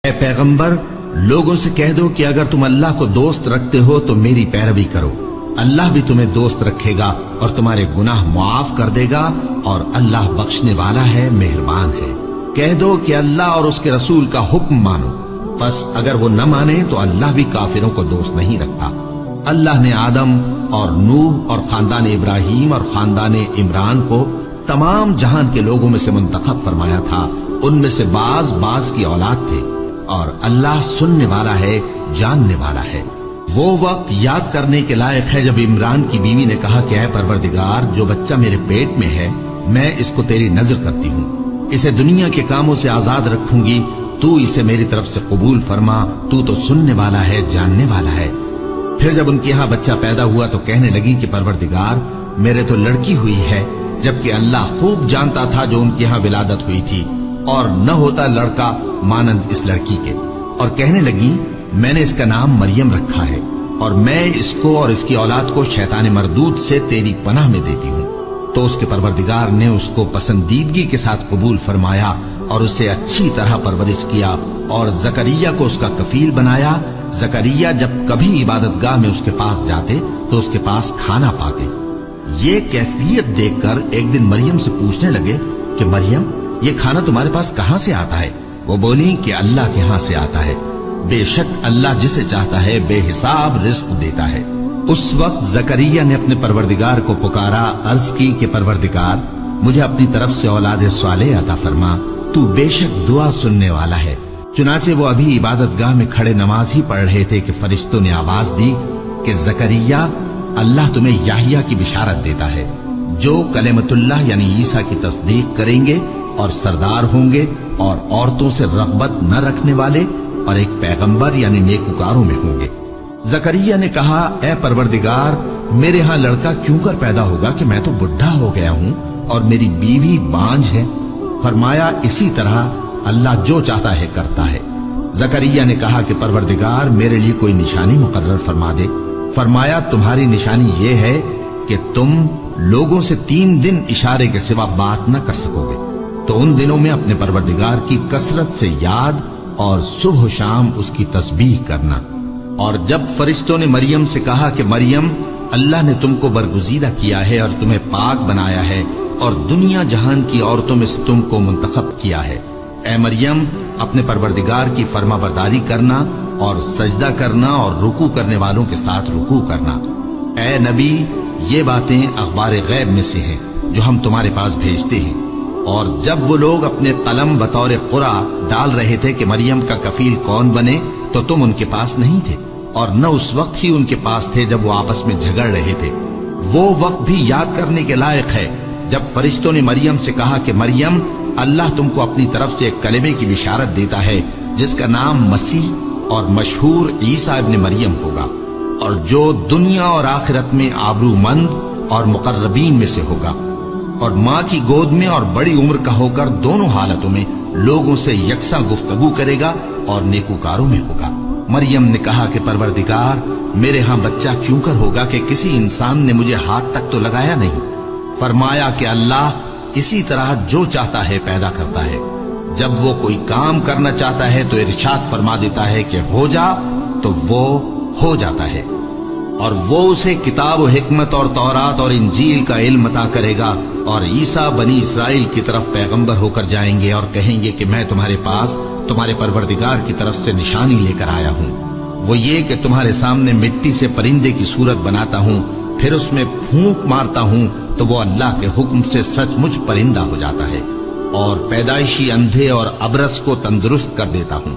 اے پیغمبر، لوگوں سے کہہ دو کہ اگر تم اللہ کو دوست رکھتے ہو تو میری پیروی کرو، اللہ بھی تمہیں دوست رکھے گا اور تمہارے گناہ معاف کر دے گا، اور اللہ بخشنے والا ہے، مہربان ہے۔ کہہ دو کہ اللہ اور اس کے رسول کا حکم مانو، بس اگر وہ نہ مانے تو اللہ بھی کافروں کو دوست نہیں رکھتا۔ اللہ نے آدم اور نوح اور خاندان ابراہیم اور خاندان عمران کو تمام جہان کے لوگوں میں سے منتخب فرمایا تھا، ان میں سے بعض کی اولاد تھے، اور اللہ سننے والا ہے، جاننے والا ہے۔ وہ وقت یاد کرنے کے لائق ہے جب عمران کی بیوی نے کہا کہ اے پروردگار، جو بچہ میرے پیٹ میں ہے میں اس کو تیری نظر کرتی ہوں، اسے دنیا کے کاموں سے آزاد رکھوں گی، تو اسے میری طرف سے قبول فرما، تو سننے والا ہے، جاننے والا ہے۔ پھر جب ان کے ہاں بچہ پیدا ہوا تو کہنے لگی کہ پروردگار، میرے تو لڑکی ہوئی ہے، جبکہ اللہ خوب جانتا تھا جو ان کے ہاں ولادت ہوئی تھی، اور نہ ہوتا لڑکا مانند اس لڑکی کے۔ اور کہنے لگی میں نے اس کا نام مریم رکھا ہے، اور میں اس کو اور اس کی اولاد کو شیطان مردود سے تیری پناہ میں دیتی ہوں۔ تو اس کے پروردگار نے اس کو پسندیدگی کے ساتھ قبول فرمایا اور اسے اچھی طرح پرورش کیا، اور زکریا کو اس کا کفیل بنایا۔ زکریا جب کبھی عبادت گاہ میں اس کے پاس جاتے تو اس کے پاس کھانا پاتے۔ یہ کیفیت دیکھ کر ایک دن مریم سے پوچھنے لگے کہ مریم، یہ کھانا تمہارے پاس کہاں سے آتا ہے؟ وہ بولی کہ اللہ کے ہاں سے آتا ہے، بے شک اللہ جسے چاہتا ہے بے حساب رزق دیتا ہے۔ اس وقت زکریا نے اپنے پروردگار کو پکارا، عرض کی کہ پروردگار، مجھے اپنی طرف سے اولاد صالح عطا فرما، تو بے شک دعا سننے والا ہے۔ چنانچہ وہ ابھی عبادت گاہ میں کھڑے نماز ہی پڑھ رہے تھے کہ فرشتوں نے آواز دی کہ زکریا، اللہ تمہیں یحییٰ کی بشارت دیتا ہے، جو کلمۃ اللہ یعنی عیسیٰ کی تصدیق کریں گے اور سردار ہوں گے، اور عورتوں سے رغبت نہ رکھنے والے، اور ایک پیغمبر یعنی نیکوکاروں میں ہوں گے۔ زکریا نے کہا، اے پروردگار، میرے ہاں لڑکا کیوں کر پیدا ہوگا کہ میں تو بڈھا ہو گیا ہوں اور میری بیوی بانجھ ہے؟ فرمایا، اسی طرح اللہ جو چاہتا ہے کرتا ہے۔ زکریا نے کہا کہ پروردگار، میرے لیے کوئی نشانی مقرر فرما دے۔ فرمایا، تمہاری نشانی یہ ہے کہ تم لوگوں سے 3 دن اشارے کے سوا بات نہ کر سکو گے، تو ان دنوں میں اپنے پروردگار کی کثرت سے یاد اور صبح و شام اس کی تسبیح کرنا۔ اور جب فرشتوں نے مریم سے کہا کہ مریم، اللہ نے تم کو برگزیدہ کیا ہے اور تمہیں پاک بنایا ہے اور دنیا جہان کی عورتوں میں سے تم کو منتخب کیا ہے، اے مریم، اپنے پروردگار کی فرما برداری کرنا اور سجدہ کرنا اور رکوع کرنے والوں کے ساتھ رکوع کرنا۔ اے نبی، یہ باتیں اخبار غیب میں سے ہیں جو ہم تمہارے پاس بھیجتے ہیں۔ اور جب وہ لوگ اپنے قلم بطور قرعہ ڈال رہے تھے کہ مریم کا کفیل کون بنے، تو تم ان کے پاس نہیں تھے، اور نہ اس وقت ہی ان کے پاس تھے جب وہ آپس میں جھگڑ رہے تھے۔ وہ وقت بھی یاد کرنے کے لائق ہے جب فرشتوں نے مریم سے کہا کہ مریم، اللہ تم کو اپنی طرف سے ایک کلمے کی بشارت دیتا ہے جس کا نام مسیح اور مشہور عیسیٰ ابن مریم ہوگا، اور جو دنیا اور آخرت میں آبرو مند اور مقربین میں سے ہوگا، اور ماں کی گود میں اور بڑی عمر کا ہو کر دونوں حالتوں میں لوگوں سے یکساں گفتگو کرے گا اور نیکوکاروں میں ہوگا۔ مریم نے کہا کہ پروردگار، میرے ہاں بچہ کیوں کر ہوگا کہ کسی انسان نے مجھے ہاتھ تک تو لگایا نہیں؟ فرمایا کہ اللہ اسی طرح جو چاہتا ہے پیدا کرتا ہے، جب وہ کوئی کام کرنا چاہتا ہے تو ارشاد فرما دیتا ہے کہ ہو جا، تو وہ ہو جاتا ہے۔ اور وہ اسے کتاب و حکمت اور تورات اور انجیل کا علم عطا کرے گا، اور عیسیٰ بنی اسرائیل کی طرف پیغمبر ہو کر جائیں گے اور کہیں گے کہ میں تمہارے پاس تمہارے پروردگار کی طرف سے نشانی لے کر آیا ہوں، وہ یہ کہ تمہارے سامنے مٹی سے پرندے کی صورت بناتا ہوں، پھر اس میں پھونک مارتا ہوں تو وہ اللہ کے حکم سے سچ مچ پرندہ ہو جاتا ہے، اور پیدائشی اندھے اور ابرص کو تندرست کر دیتا ہوں،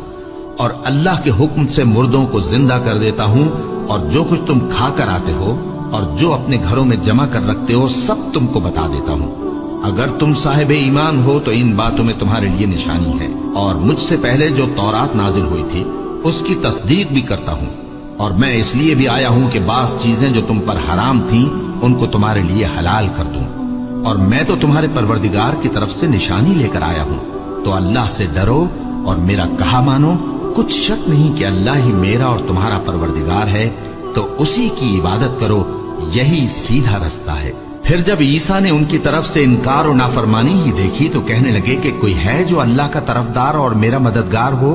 اور اللہ کے حکم سے مردوں کو زندہ کر دیتا ہوں، اور جو کچھ تم کھا کر آتے ہو اور جو اپنے گھروں میں جمع کر رکھتے ہو سب تم کو بتا دیتا ہوں۔ اگر تم صاحب ایمان ہو تو ان باتوں میں تمہارے لیے نشانی ہے، اور مجھ سے پہلے جو تورات نازل ہوئی تھی اس کی تصدیق بھی کرتا ہوں، اور میں اس لیے بھی آیا ہوں کہ بعض چیزیں جو تم پر حرام تھیں ان کو تمہارے لیے حلال کر دوں، اور میں تو تمہارے پروردگار کی طرف سے نشانی لے کر آیا ہوں۔ تو اللہ سے ڈرو اور میرا کہا مانو، کچھ شک نہیں کہ اللہ ہی میرا اور تمہارا پروردگار ہے، تو اسی کی عبادت کرو، یہی سیدھا رستہ ہے۔ پھر جب عیسیٰ نے ان کی طرف سے انکار و نافرمانی ہی دیکھی تو کہنے لگے کہ کوئی ہے جو اللہ کا طرفدار اور میرا مددگار ہو؟